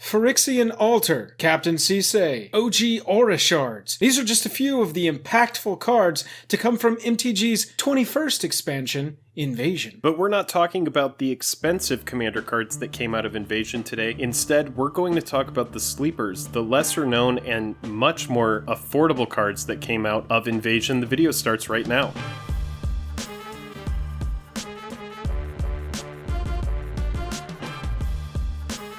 Phyrexian Altar, Captain Sisay, OG Aura Shards. These are just a few of the impactful cards to come from MTG's 21st expansion, Invasion. But we're not talking about the expensive commander cards that came out of Invasion today. Instead, we're going to talk about the sleepers, the lesser known and much more affordable cards that came out of Invasion. The video starts right now.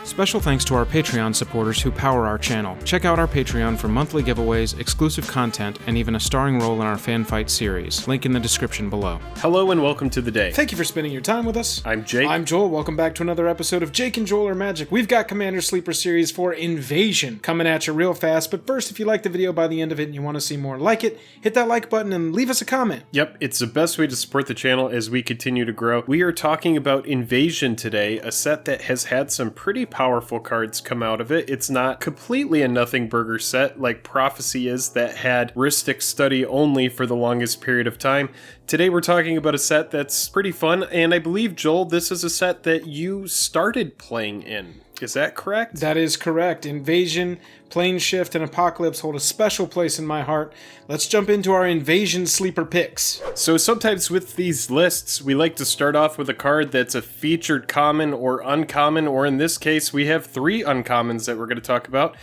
Special thanks to our Patreon supporters who power our channel. Check out our Patreon for monthly giveaways, exclusive content, and even a starring role in our fan fight series. Link in the description below. Hello and welcome to the day. Thank you for spending your time with us. I'm Jake. I'm Joel. Welcome back to another episode of Jake and Joel Are Magic. We've got Commander Sleeper Series for Invasion coming at you real fast, but first, if you like the video by the end of it and you want to see more like it, hit that like button and leave us a comment. Yep, it's the best way to support the channel as we continue to grow. We are talking about Invasion today, a set that has had some pretty powerful cards come out of it. It's not completely a nothing burger set like Prophecy is, that had Rhystic Study only for the longest period of time. Today we're talking about a set that's pretty fun, and I believe, Joel, this is a set that you started playing in. Is that correct? That is correct. Invasion, Plane Shift, and Apocalypse hold a special place in my heart. Let's jump into our Invasion sleeper picks. So sometimes with these lists, we like to start off with a card that's a featured common or uncommon, or in this case, we have 3 uncommons that we're going to talk about.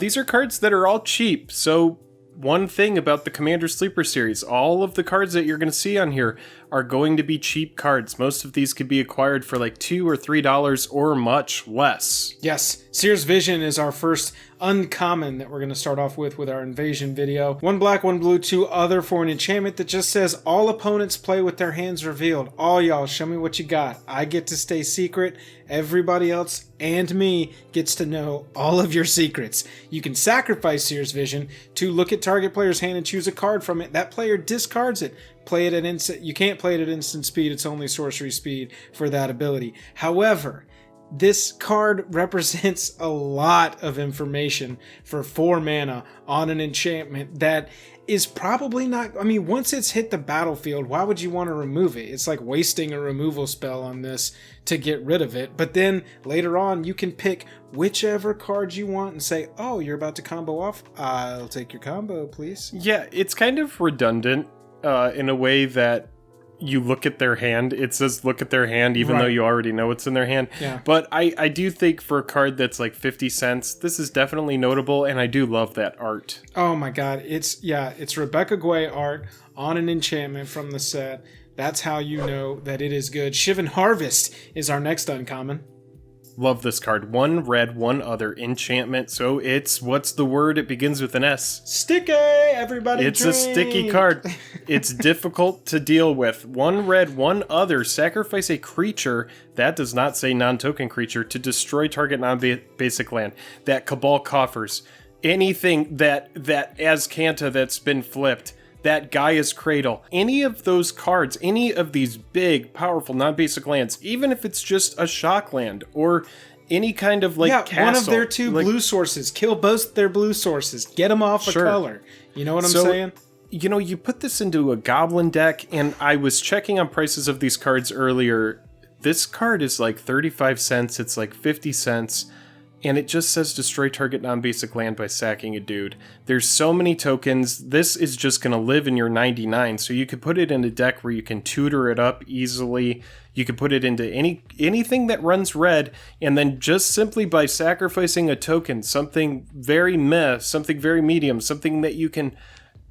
These are cards that are all cheap, so one thing about the Commander Sleeper series, all of the cards that you're going to see on here are going to be cheap cards. Most of these could be acquired for like $2 or $3 or much less. Yes, Seers Vision is our first uncommon that we're going to start off with our Invasion video. 1 black, 1 blue, 2 other for an enchantment that just says all opponents play with their hands revealed. All y'all, show me what you got. I get to stay secret. Everybody else and me gets to know all of your secrets. You can sacrifice Seers Vision to look at target player's hand and choose a card from it. That player discards it. Play it at instant. You can't play it at instant speed. It's only sorcery speed for that ability. However, this card represents a lot of information for 4 mana on an enchantment that is probably not... I mean, once it's hit the battlefield, why would you want to remove it? It's like wasting a removal spell on this to get rid of it. But then later on, you can pick whichever card you want and say, oh, you're about to combo off? I'll take your combo, please. Yeah, it's kind of redundant in a way that you look at their hand. It says look at their hand even though you already know what's in their hand. Yeah. But I do think for a card that's like 50 cents, this is definitely notable, and I do love that art. Oh my god, it's Rebecca Guay art on an enchantment from the set. That's how you know that it is good. Shivan Harvest is our next uncommon. Love this card. 1 red, 1 other enchantment. So it's, what's the word? It begins with an S. Sticky! Everybody It's drink. a sticky card. It's difficult to deal with. 1 red, 1 other. Sacrifice a creature, that does not say non-token creature, to destroy target non-basic land. That Cabal Coffers. Anything that Azcanta that's been flipped. That Gaia's Cradle, any of those cards, any of these big, powerful, non-basic lands, even if it's just a shock land or any kind of castle. One of their 2 blue sources. Kill both their blue sources. Get them off a color. You know what I'm saying? You know, you put this into a goblin deck, and I was checking on prices of these cards earlier. This card is like 35 cents. It's like 50 cents. And it just says destroy target non-basic land by sacking a dude. There's so many tokens. This is just going to live in your 99. So you could put it in a deck where you can tutor it up easily. You could put it into anything that runs red. And then just simply by sacrificing a token, something very meh, something very medium, something that you can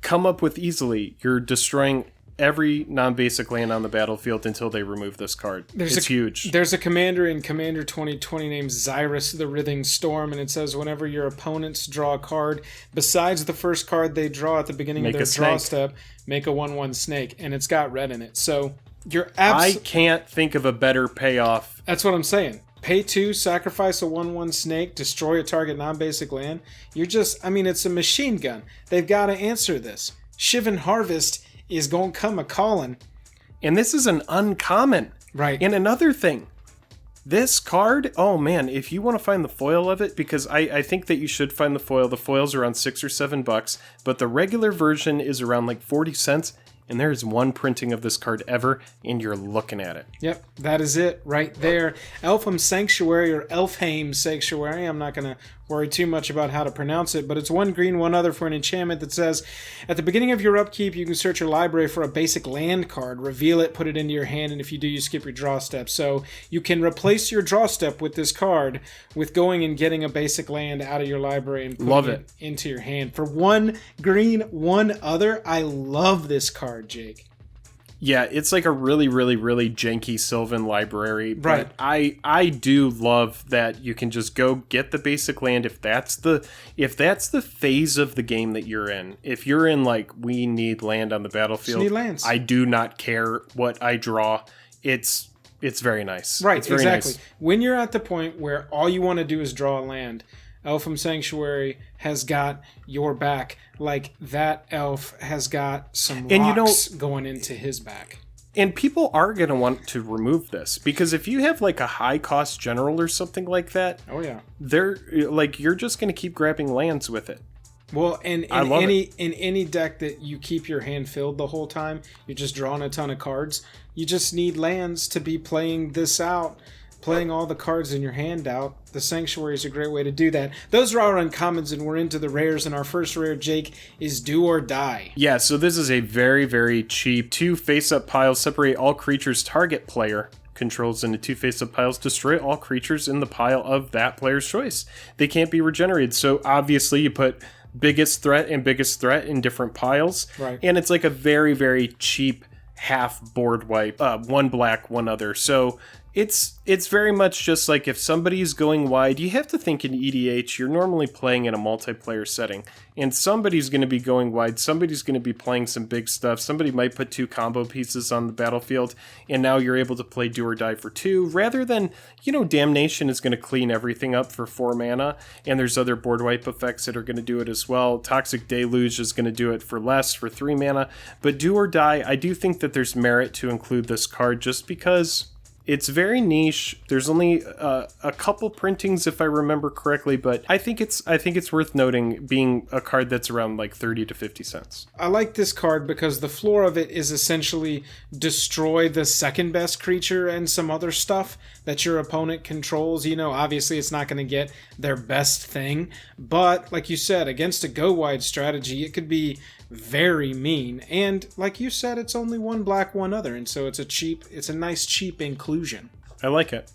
come up with easily, you're destroying every non-basic land on the battlefield until they remove this card. It's huge. There's a commander in Commander 2020 named Xyrus the Writhing Storm, and it says whenever your opponents draw a card, besides the first card they draw at the beginning of their draw step, make a 1/1 snake, and it's got red in it. So you're I can't think of a better payoff. That's what I'm saying. Pay 2, sacrifice a 1/1 snake, destroy a target non-basic land. You're just, I mean, it's a machine gun. They've got to answer this. Shivan Harvest is going to come a-calling. And this is an uncommon. Right. And another thing, this card, oh man, if you want to find the foil of it, because I think that you should find the foil. The foil's around $6 or $7, but the regular version is around like 40 cents. And there's one printing of this card ever, and you're looking at it. Yep, that is it right there. Elfheim Sanctuary, or Elfheim Sanctuary. I'm not going to worry too much about how to pronounce it, but it's 1 green, 1 other for an enchantment that says, at the beginning of your upkeep, you can search your library for a basic land card, reveal it, put it into your hand, and if you do, you skip your draw step. So you can replace your draw step with this card with going and getting a basic land out of your library and putting it into your hand. For 1 green, 1 other, I love this card, Jake. Yeah, it's like a really, really, really janky Sylvan library. Right. But I do love that you can just go get the basic land if that's the phase of the game that you're in. If you're in like, we need land on the battlefield, just need lands. I do not care what I draw. It's very nice. Right, it's very exactly. nice. When you're at the point where all you want to do is draw a land, Elfheim Sanctuary has got your back. Like, that elf has got some rocks going into his back. And people are going to want to remove this, because if you have like a high cost general or something like that, oh yeah, they're like, you're just going to keep grabbing lands with it. Well, and in any deck that you keep your hand filled the whole time, you're just drawing a ton of cards. You just need lands to be playing this out, playing all the cards in your hand out. The Sanctuary is a great way to do that. Those are our uncommons, and we're into the rares, and our first rare, Jake, is Do or Die. Yeah, so this is a very, very cheap 2 face-up piles. Separate all creatures target player controls into 2 face-up piles. Destroy all creatures in the pile of that player's choice. They can't be regenerated, so obviously you put biggest threat and biggest threat in different piles. Right. And it's like a very, very cheap half board wipe. 1 black, 1 other. So it's very much just like, if somebody's going wide, you have to think in EDH, you're normally playing in a multiplayer setting, and somebody's going to be going wide, somebody's going to be playing some big stuff, somebody might put 2 combo pieces on the battlefield, and now you're able to play Do or Die for 2, rather than, Damnation is going to clean everything up for 4 mana, and there's other board wipe effects that are going to do it as well. Toxic Deluge is going to do it for less, for 3 mana, but Do or Die, I do think that there's merit to include this card, just because it's very niche. There's only a couple printings, if I remember correctly, but I think it's worth noting, being a card that's around like 30 to 50 cents. I like this card because the floor of it is essentially destroy the second best creature and some other stuff that your opponent controls. Obviously it's not going to get their best thing, but like you said, against a go wide strategy, it could be very mean. And like you said, it's only 1 black, 1 other, and so it's a nice cheap inclusion. I like it.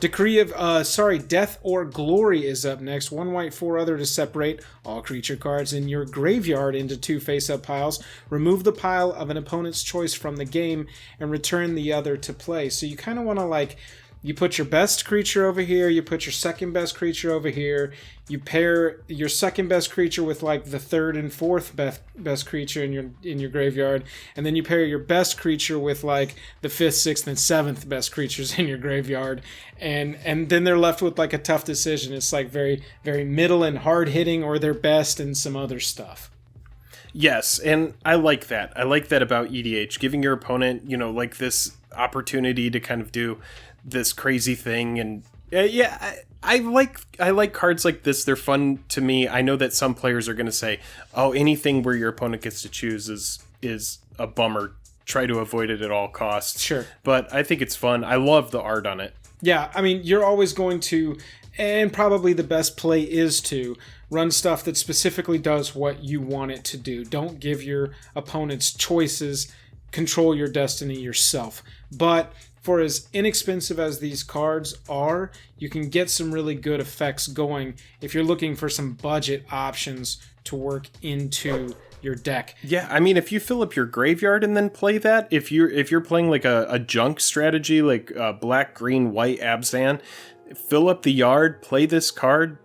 Death or Glory is up next. 1 white, 4 other to separate all creature cards in your graveyard into 2 face-up piles. Remove the pile of an opponent's choice from the game and return the other to play. So you kind of want to you put your best creature over here, you put your second best creature over here, you pair your second best creature with the third and fourth best creature in your graveyard, and then you pair your best creature with the fifth, sixth, and seventh best creatures in your graveyard, and then they're left with a tough decision. It's very, very middle and hard hitting, or their best and some other stuff. Yes, and I like that. I like that about EDH, giving your opponent, this opportunity to kind of do this crazy thing. And I like cards like this. They're fun to me. I know that some players are going to say, oh, anything where your opponent gets to choose is a bummer. Try to avoid it at all costs. Sure. But I think it's fun. I love the art on it. Yeah, I mean, you're always going to, and probably the best play is to run stuff that specifically does what you want it to do. Don't give your opponents choices. Control your destiny yourself. But for as inexpensive as these cards are, you can get some really good effects going if you're looking for some budget options to work into your deck. Yeah, I mean, if you fill up your graveyard and then play that, if you're playing a junk strategy, black, green, white Abzan, fill up the yard, play this card,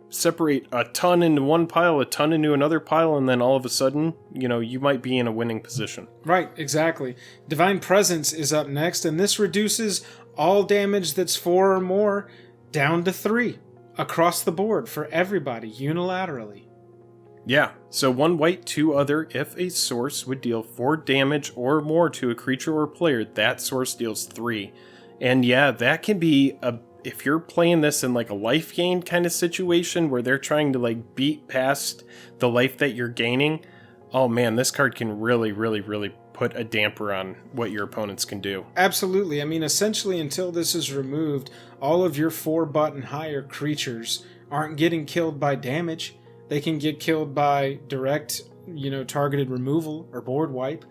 separate a ton into one pile, a ton into another pile, and then all of a sudden, you might be in a winning position. Right, exactly. Divine Presence is up next, and this reduces all damage that's 4 or more down to 3 across the board for everybody, unilaterally. Yeah, so 1 white, 2 other. If a source would deal 4 damage or more to a creature or player, that source deals 3. And yeah, that can be if you're playing this in a life gain kind of situation where they're trying to beat past the life that you're gaining, oh man, this card can really, really, really put a damper on what your opponents can do. Absolutely. I mean, essentially, until this is removed, all of your 4-button higher creatures aren't getting killed by damage. They can get killed by direct, targeted removal or board wipe.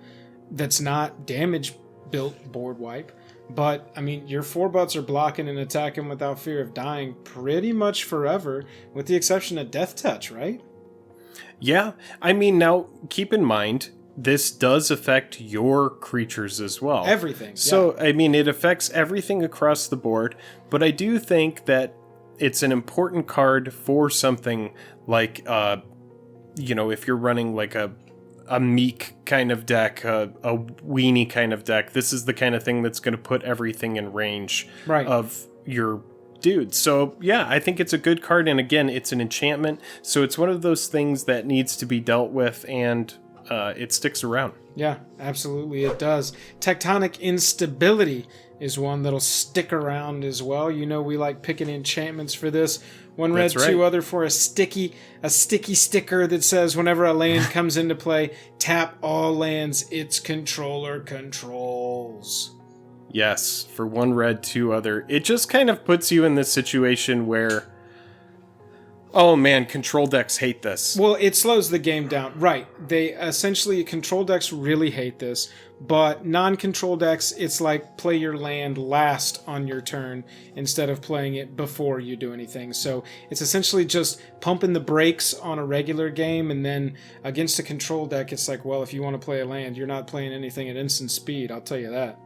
That's not damage-built board wipe. But, I mean, your 4-butts are blocking and attacking without fear of dying pretty much forever, with the exception of Death Touch, right? Yeah. I mean, now, keep in mind, this does affect your creatures as well. Everything. So, yeah. I mean, it affects everything across the board, but I do think that it's an important card for something like, if you're running like a meek kind of deck, a weenie kind of deck, this is the kind of thing that's going to put everything in range of your dude. So yeah, I think it's a good card, and again, it's an enchantment, so it's one of those things that needs to be dealt with, and it sticks around. Yeah, absolutely it does. Tectonic Instability is one that'll stick around as well. We like picking enchantments for this. 1 red, 2 other for a sticky sticker that says whenever a land comes into play, tap all lands its controller controls. Yes, for 1 red, 2 other. It just kind of puts you in this situation where, oh man, control decks hate this. Well, it slows the game down. Right. Control decks really hate this, but non-control decks, it's like play your land last on your turn instead of playing it before you do anything. So it's essentially just pumping the brakes on a regular game, and then against a control deck, it's like, well, if you want to play a land, you're not playing anything at instant speed, I'll tell you that.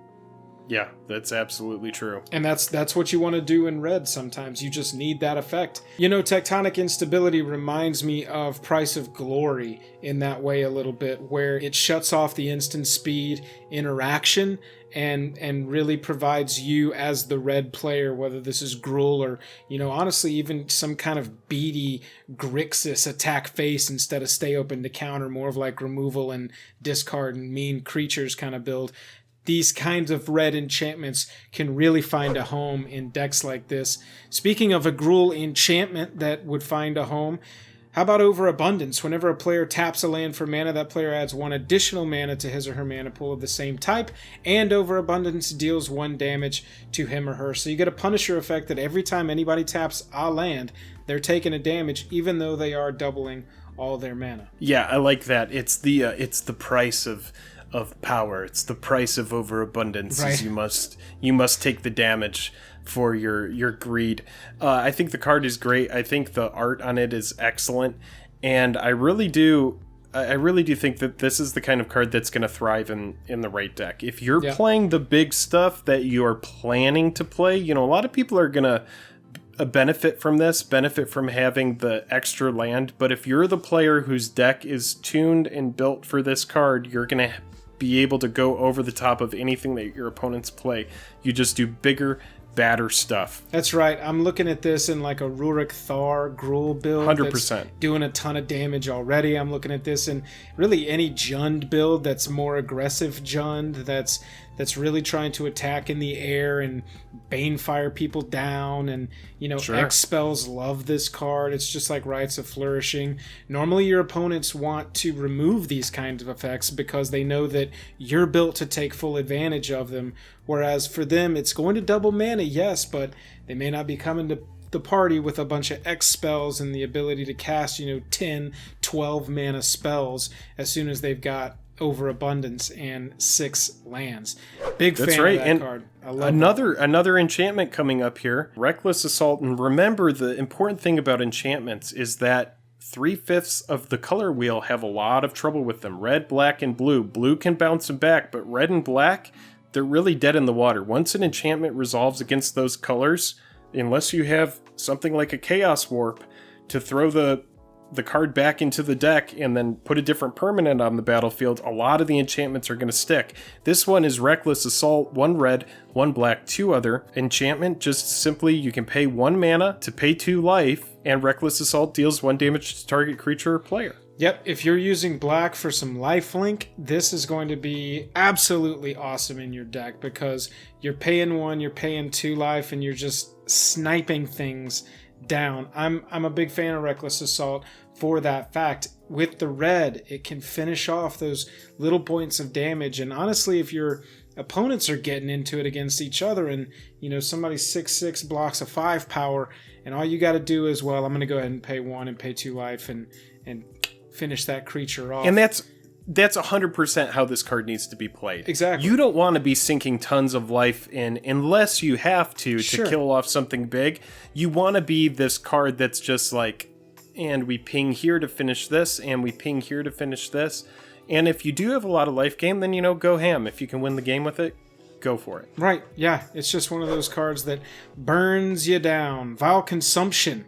Yeah, that's absolutely true. And that's what you want to do in red sometimes. You just need that effect. Tectonic Instability reminds me of Price of Glory in that way a little bit, where it shuts off the instant speed interaction and really provides you as the red player, whether this is Gruul or, honestly, even some kind of beady Grixis attack face instead of stay open to counter, more of like removal and discard and mean creatures kind of build. These kinds of red enchantments can really find a home in decks like this. Speaking of a Gruul enchantment that would find a home, how about Overabundance? Whenever a player taps a land for mana, that player adds 1 additional mana to his or her mana pool of the same type, and Overabundance deals 1 damage to him or her. So you get a Punisher effect that every time anybody taps a land, they're taking a damage, even though they are doubling all their mana. Yeah, I like that. It's the price of power. It's the price of overabundance. Right. You must take the damage for your greed. I think the card is great. I think the art on it is excellent, and I really do think that this is the kind of card that's going to thrive in the right deck. If you're playing the big stuff that you are planning to play, a lot of people are going to benefit from having the extra land, but if you're the player whose deck is tuned and built for this card, you're going to be able to go over the top of anything that your opponents play. You just do bigger, badder stuff. That's right. I'm looking at this in like a Rurik Thar Gruul build 100%. That's doing a ton of damage already. I'm looking at this in really any Jund build that's more aggressive Jund, that's really trying to attack in the air and Banefire people down, and Sure. X spells love this card. It's just like Rites of Flourishing. Normally your opponents want to remove these kinds of effects because they know that you're built to take full advantage of them, whereas for them it's going to double mana, yes, but they may not be coming to the party with a bunch of X spells and the ability to cast 10, 12 mana spells as soon as they've got Overabundance and 6 lands. Big fan of that card. I love another enchantment coming up here, Reckless Assault. And remember, the important thing about enchantments is that 3/5 of the color wheel have a lot of trouble with them. Red, black, and blue. Blue can bounce them back, but red and black, they're really dead in the water. Once an enchantment resolves against those colors, unless you have something like a Chaos Warp to throw the card back into the deck and then put a different permanent on the battlefield, a lot of the enchantments are going to stick. This one is Reckless Assault, 1 red, 1 black, 2 other. Enchantment, just simply you can pay 1 mana to pay 2 life, and Reckless Assault deals 1 damage to target creature or player. Yep, if you're using black for some lifelink, this is going to be absolutely awesome in your deck because you're paying 1, you're paying 2 life, and you're just sniping things down. I'm a big fan of Reckless Assault for that fact. With the red, it can finish off those little points of damage. And honestly, if your opponents are getting into it against each other and, you know, somebody 6/6 blocks a 5 power, and all you got to do is, well, I'm going to go ahead and pay 1 and pay 2 life and finish that creature off. And that's 100% how this card needs to be played. Exactly. You don't want to be sinking tons of life in unless you have to kill off something big. You want to be this card that's just like, and we ping here to finish this, and we ping here to finish this. And if you do have a lot of life gain, then, you know, go ham. If you can win the game with it, go for it. Right, yeah. It's just one of those cards that burns you down. Vile Consumption.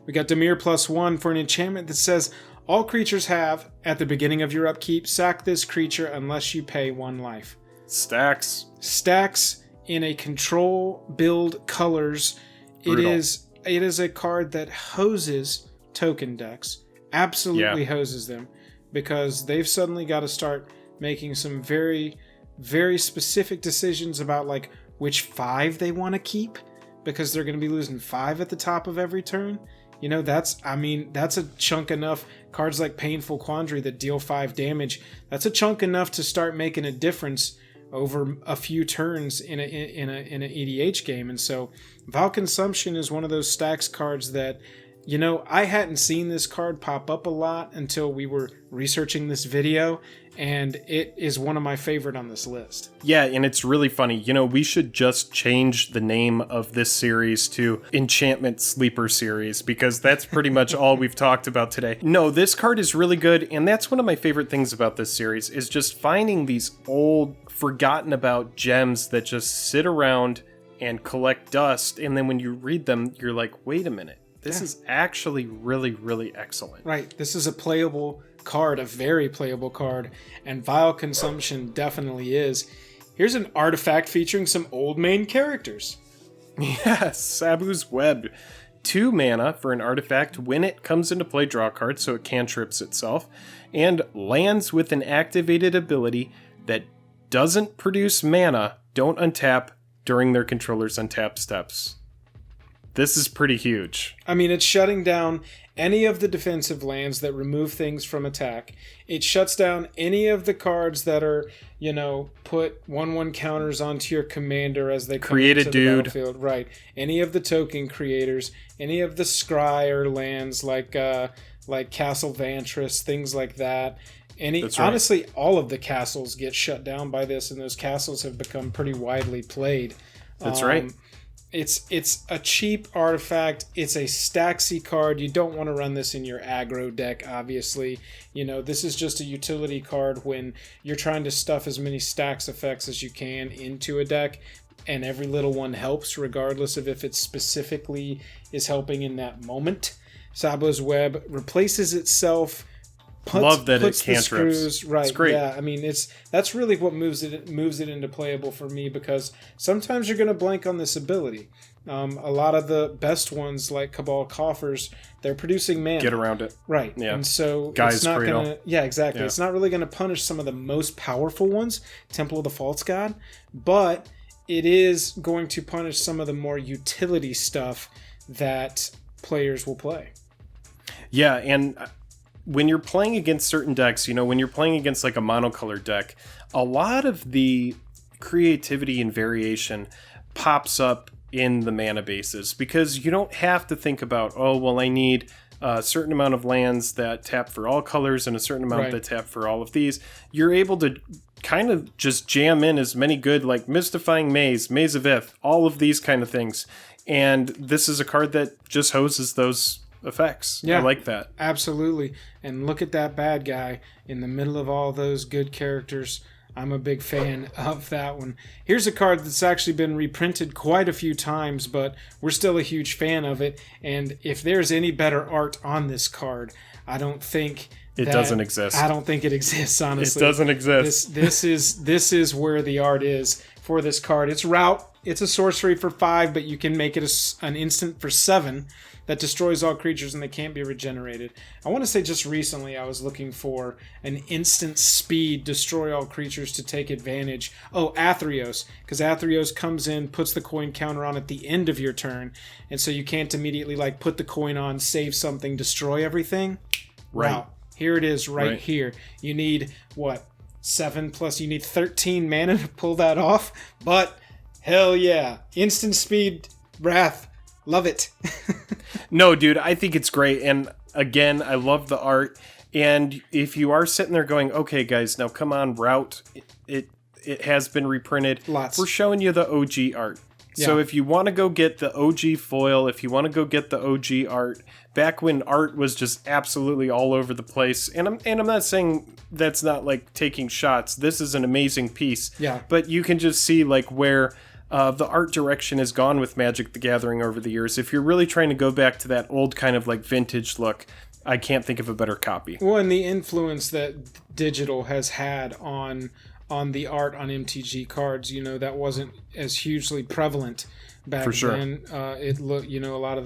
We got Dimir +1 for an enchantment that says, all creatures have, at the beginning of your upkeep, sack this creature unless you pay 1 life. Stacks. Stacks in a control build colors. Brutal. It is a card that hoses token decks. Absolutely hoses them. Because they've suddenly got to start making some very, very specific decisions about like which 5 they want to keep. Because they're going to be losing 5 at the top of every turn. You know, that's a chunk enough. Cards like Painful Quandary that deal 5 damage, that's a chunk enough to start making a difference over a few turns in an EDH game. And so Vile Consumption is one of those stacks cards that, you know, I hadn't seen this card pop up a lot until we were researching this video, and it is one of my favorite on this list. Yeah, and it's really funny. You know, we should just change the name of this series to Enchantment Sleeper Series, because that's pretty much all we've talked about today. No, this card is really good, and that's one of my favorite things about this series, is just finding these old, forgotten about gems that just sit around and collect dust, and then when you read them, you're like, wait a minute. This is actually really, really excellent. Right. This is a playable card, a very playable card, and Vile Consumption definitely is. Here's an artifact featuring some old main characters. Yes, Sabu's Web. 2 mana for an artifact. When it comes into play, draw a card, so it cantrips itself, and lands with an activated ability that doesn't produce mana, don't untap during their controller's untap steps. This is pretty huge. I mean, it's shutting down any of the defensive lands that remove things from attack. It shuts down any of the cards that are, you know, put 1/1 counters onto your commander as they come into the battlefield. Right. Any of the token creators, any of the scryer lands like Castle Vantress, things like that. Honestly, all of the castles get shut down by this, and those castles have become pretty widely played. That's right. It's a cheap artifact. It's a Staxy card. You don't want to run this in your aggro deck, obviously. You know, this is just a utility card when you're trying to stuff as many stacks effects as you can into a deck, and every little one helps, regardless of if it specifically is helping in that moment. Sabu's Web replaces itself. Love that it cantrips. Right. It's great. Yeah, I mean, that's really what moves it into playable for me, because sometimes you're going to blank on this ability. A lot of the best ones, like Cabal Coffers, they're producing mana. Get around it. Right. Yeah. And so Guy's it's not Cradle. going to... Yeah, exactly. Yeah. It's not really going to punish some of the most powerful ones, Temple of the False God, but it is going to punish some of the more utility stuff that players will play. Yeah, and when you're playing against certain decks, you know, when you're playing against like a monocolored deck, a lot of the creativity and variation pops up in the mana bases, because you don't have to think about, oh, well, I need a certain amount of lands that tap for all colors and a certain amount that tap for all of these. You're able to kind of just jam in as many good, like Mystifying Maze, Maze of Ith, all of these kind of things. And this is a card that just hoses those effects. Yeah, I like that. Absolutely. And look at that bad guy in the middle of all those good characters. I'm a big fan of that one. Here's a card that's actually been reprinted quite a few times, but we're still a huge fan of it. And if there's any better art on this card, I don't think It doesn't exist. I don't think it exists, honestly. It doesn't exist. This is where the art is for this card. It's route. It's a sorcery for 5, but you can make it an instant for 7 that destroys all creatures and they can't be regenerated. I want to say just recently I was looking for an instant speed destroy all creatures to take advantage. Oh, Athreos, because Athreos comes in, puts the coin counter on at the end of your turn, and so you can't immediately like put the coin on, save something, destroy everything. Right. Wow. Here it is right here. You need, what, 7 plus, you need 13 mana to pull that off? But, hell yeah. Instant speed, Wrath. Love it. No, dude, I think it's great. And again, I love the art. And if you are sitting there going, okay, guys, now come on, route, it has been reprinted. Lots. We're showing you the OG art. Yeah. So if you want to go get the OG foil, if you want to go get the OG art, back when art was just absolutely all over the place, and I'm not saying that's not like taking shots. This is an amazing piece. Yeah. But you can just see like where the art direction has gone with Magic the Gathering over the years. If you're really trying to go back to that old kind of like vintage look, I can't think of a better copy. Well, and the influence that digital has had on the art on MTG cards, you know, that wasn't as hugely prevalent back For sure. then. It looked, you know, a lot of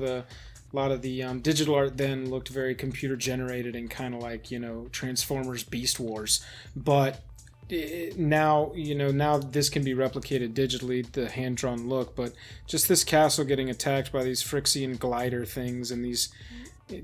the digital art then looked very computer generated and kind of like, you know, Transformers Beast Wars. But now this can be replicated digitally, the hand-drawn look, but just this castle getting attacked by these Phyrexian glider things and these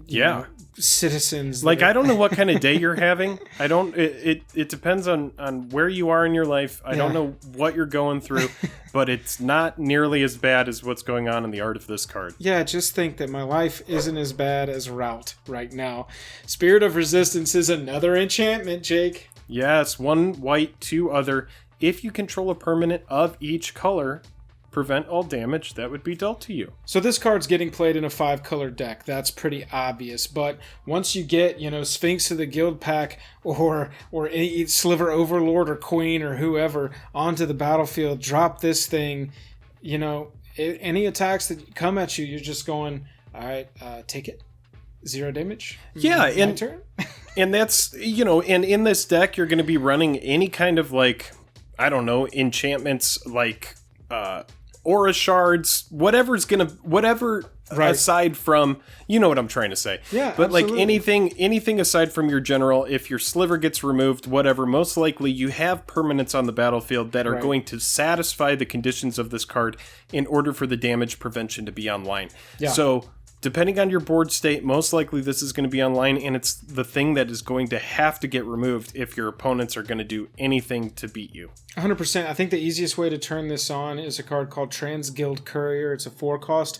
you know, citizens. Like, I don't know what kind of day you're having. I don't. It depends on where you are in your life. I don't know what you're going through, but it's not nearly as bad as what's going on in the art of this card. Yeah, just think that my life isn't as bad as Route right now. Spirit of Resistance is another enchantment, Jake. Yes, 1 white, 2 other. If you control a permanent of each color, prevent all damage that would be dealt to you. So this card's getting played in a 5-color deck. That's pretty obvious. But once you get, you know, Sphinx of the Guild Pack or any Sliver Overlord or Queen or whoever onto the battlefield, drop this thing, you know, any attacks that come at you, you're just going, all right, take it. 0 damage. Yeah, and turn. And that's, you know, and in this deck, you're going to be running any kind of like, I don't know, enchantments like Aura Shards, whatever right. aside from, you know what I'm trying to say. Yeah, but absolutely. like anything aside from your general, if your sliver gets removed, whatever, most likely you have permanents on the battlefield that are going to satisfy the conditions of this card in order for the damage prevention to be online. Yeah. So depending on your board state, most likely this is going to be online, and it's the thing that is going to have to get removed if your opponents are going to do anything to beat you. 100%. I think the easiest way to turn this on is a card called Transguild Courier. It's a 4-cost,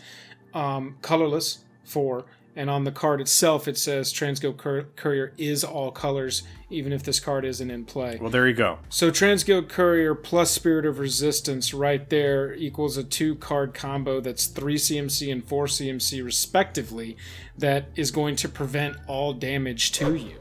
colorless 4, and on the card itself it says Transguild Courier is all colors, even if this card isn't in play. Well, there you go. So Transguild Courier plus Spirit of Resistance right there equals a 2-card combo that's 3 CMC and 4 CMC respectively that is going to prevent all damage to you.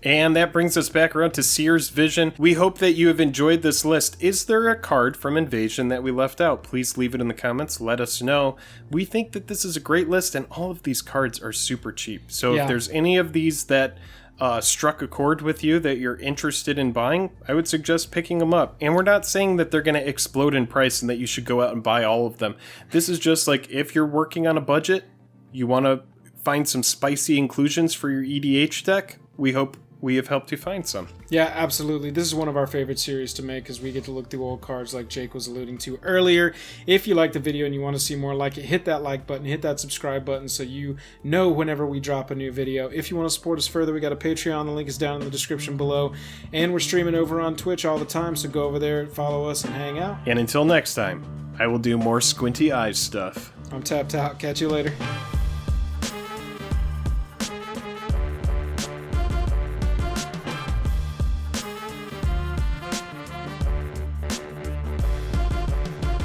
And that brings us back around to Seers Vision. We hope that you have enjoyed this list. Is there a card from Invasion that we left out? Please leave it in the comments. Let us know. We think that this is a great list, and all of these cards are super cheap. So if there's any of these that struck a chord with you that you're interested in buying, I would suggest picking them up. And we're not saying that they're going to explode in price and that you should go out and buy all of them. This is just like if you're working on a budget, you want to find some spicy inclusions for your EDH deck, we hope we have helped you find some. Yeah, absolutely. This is one of our favorite series to make because we get to look through old cards like Jake was alluding to earlier. If you like the video and you want to see more like it, hit that like button, hit that subscribe button so you know whenever we drop a new video. If you want to support us further, we got a Patreon. The link is down in the description below. And we're streaming over on Twitch all the time, so go over there, follow us, and hang out. And until next time, I will do more squinty eyes stuff. I'm tapped out. Catch you later.